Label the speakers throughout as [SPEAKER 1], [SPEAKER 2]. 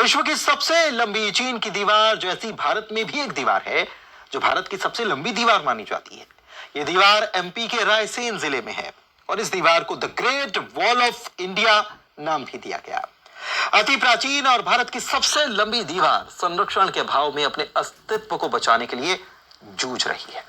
[SPEAKER 1] विश्व की सबसे लंबी चीन की दीवार जैसी भारत में भी एक दीवार है जो भारत की सबसे लंबी दीवार मानी जाती है। यह दीवार एमपी के रायसेन जिले में है और इस दीवार को the great wall of India नाम भी दिया गया। अति प्राचीन और भारत की सबसे लंबी दीवार संरक्षण के अभाव में अपने अस्तित्व को बचाने के लिए जूझ रही है।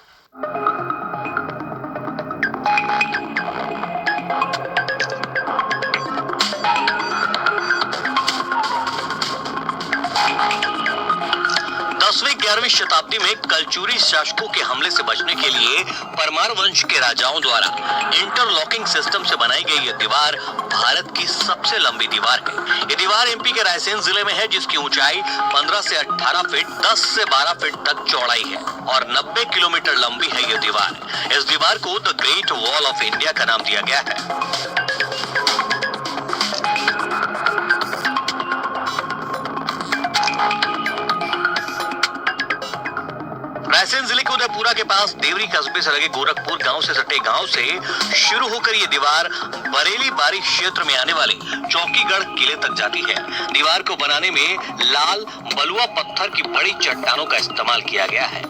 [SPEAKER 2] दसवीं 11वीं शताब्दी में कलचुरी शासकों के हमले से बचने के लिए परमार वंश के राजाओं द्वारा इंटरलॉकिंग सिस्टम से बनाई गई यह दीवार भारत की सबसे लंबी दीवार है। ये दीवार एमपी के रायसेन जिले में है, जिसकी ऊंचाई 15 से 18 फीट 10 से 12 फीट तक चौड़ाई है और 90 किलोमीटर लंबी है ये दीवार। इस दीवार को the great wall of India का नाम दिया गया है। रायसेन जिले के उदयपुरा के पास देवरी कस्बे से लगे गोरखपुर गांव से सटे गांव से शुरू होकर ये दीवार बरेली बारी क्षेत्र में आने वाले चौकीगढ़ किले तक जाती है। दीवार को बनाने में लाल बलुआ पत्थर की बड़ी चट्टानों का इस्तेमाल किया गया है।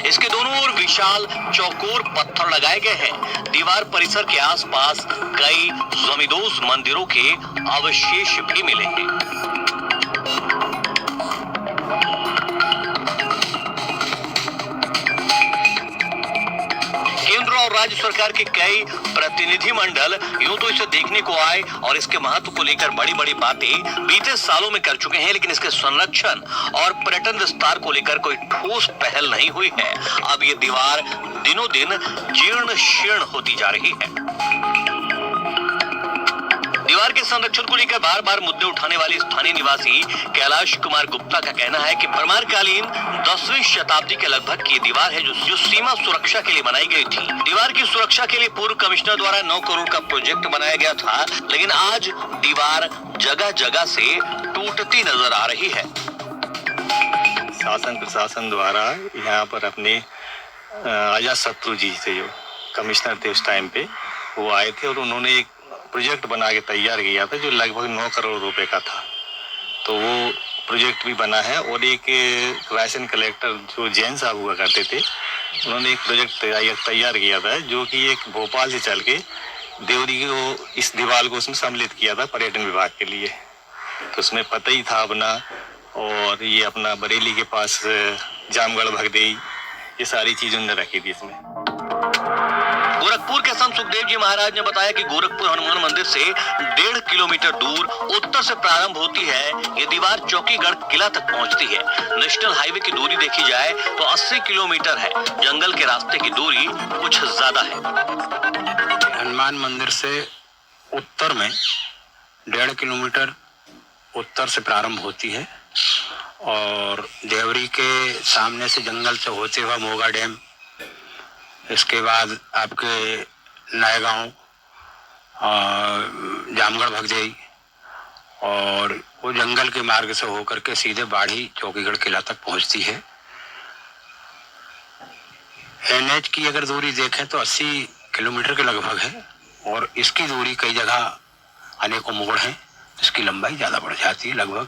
[SPEAKER 2] इसके दोनों ओर विशाल चौकोर पत्थर लगाए गए हैं। दीवार परिसर के आसपास कई जमींदोज मंदिरों के अवशेष भी मिले हैं। केंद्र और राज्य सरकार के कई प्रतिनिधि मंडल यूं तो इसे देखने को आए और इसके महत्व को लेकर बड़ी बड़ी बातें बीते सालों में कर चुके हैं, लेकिन इसके संरक्षण और पर्यटन विस्तार को लेकर कोई ठोस पहल नहीं हुई है। अब ये दीवार दिनों दिन जीर्ण शीर्ण होती जा रही है। दीवार के संरक्षण को लेकर बार बार मुद्दे उठाने वाले स्थानीय निवासी कैलाश कुमार गुप्ता का कहना है कि परमारकालीन 10वीं शताब्दी के लगभग की दीवार है जो सीमा सुरक्षा के लिए बनाई गई थी। दीवार की सुरक्षा के लिए पूर्व कमिश्नर द्वारा 9 करोड़ का प्रोजेक्ट बनाया गया था, लेकिन आज दीवार जगह जगह से टूटती नजर आ रही है।
[SPEAKER 3] शासन प्रशासन द्वारा यहाँ पर अपने अजात शत्रु जी थे, जो कमिश्नर थे उस टाइम पे, वो आए थे और उन्होंने एक प्रोजेक्ट बना के तैयार किया था जो लगभग 9 करोड़ रुपए का था। तो वो प्रोजेक्ट भी बना है और एक रायसेन कलेक्टर जो जैन साहब हुआ करते थे, उन्होंने एक प्रोजेक्ट तैयार किया था जो कि एक भोपाल से चल के देवरी को इस दीवार को उसमें सम्मिलित किया था पर्यटन विभाग के लिए। तो उसमें पता ही था अपना, और ये अपना बरेली के पास जामगढ़ भगदेई, ये सारी चीजें उन्होंने रखी थी इसमें।
[SPEAKER 2] गोरखपुर के संत सुखदेव जी महाराज ने बताया कि गोरखपुर हनुमान मंदिर से 1.5 किलोमीटर दूर उत्तर से प्रारंभ होती है। ये दीवार चौकीगढ़ किला तक पहुंचती है। नेशनल हाईवे की दूरी देखी जाए तो 80 किलोमीटर है। जंगल के रास्ते की दूरी कुछ ज्यादा है।
[SPEAKER 4] हनुमान मंदिर से उत्तर में 1.5 किलोमीटर उत्तर से प्रारंभ होती है और देवरी के सामने से जंगल से होते हुआ मोगा डैम, इसके बाद आपके नए गांव, जामगढ़ भगदेई, और वो जंगल के मार्ग से होकर के सीधे बाढ़ी चौकीगढ़ किला तक पहुंचती है। एनएच की अगर दूरी देखें तो 80 किलोमीटर के लगभग है और इसकी दूरी कई जगह अनेकों मोड़ हैं, इसकी लंबाई ज्यादा बढ़ जाती है, लगभग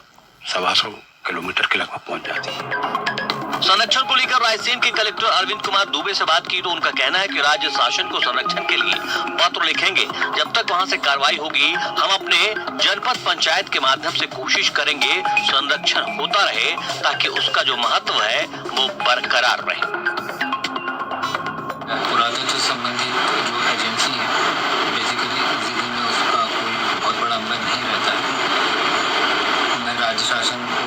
[SPEAKER 4] 125 किलोमीटर के लगभग पहुंच जाती है।
[SPEAKER 2] संरक्षण को लेकर रायसेन के कलेक्टर अरविंद कुमार दुबे से बात की तो उनका कहना है कि राज्य शासन को संरक्षण के लिए पत्र लिखेंगे। जब तक वहां से कार्रवाई होगी, हम अपने जनपद पंचायत के माध्यम से कोशिश करेंगे संरक्षण होता रहे ताकि उसका जो महत्व है वो बरकरार रहे।
[SPEAKER 5] पुरातत्व संबंधी जो एजेंसी है, बेसिकली इस जिले में उसका कोई बहुत बड़ा अमल नहीं रहता है। मैं राज्य शासन को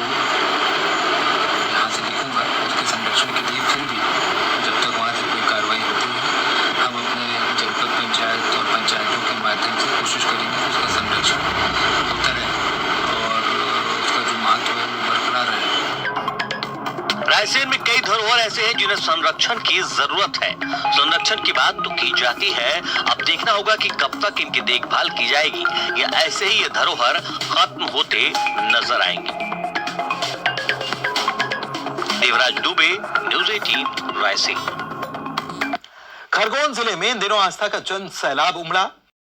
[SPEAKER 5] यहाँ से लिखूंगा उसके संरक्षण के लिए, फिर भी जब तक वहाँ से कोई कार्रवाई होती है, हम अपने जनपद पंचायत और पंचायतों के माध्यम से कोशिश करेंगे कि उसका संरक्षण होता रहे और उसका जो महत्व है वो बरकरार रहे।
[SPEAKER 2] रायसेन में कई धरोहर ऐसे हैं जिन्हें संरक्षण की जरूरत है। संरक्षण की बात तो की जाती है, अब देखना होगा कि कब तक इनकी देखभाल की जाएगी या ऐसे ही ये धरोहर खत्म होते नजर आएंगे। देवराज दुबे, न्यूज़ 18, रायसेन।
[SPEAKER 1] खरगोन जिले में इन दिनों आस्था का जन सैलाब उमड़ा।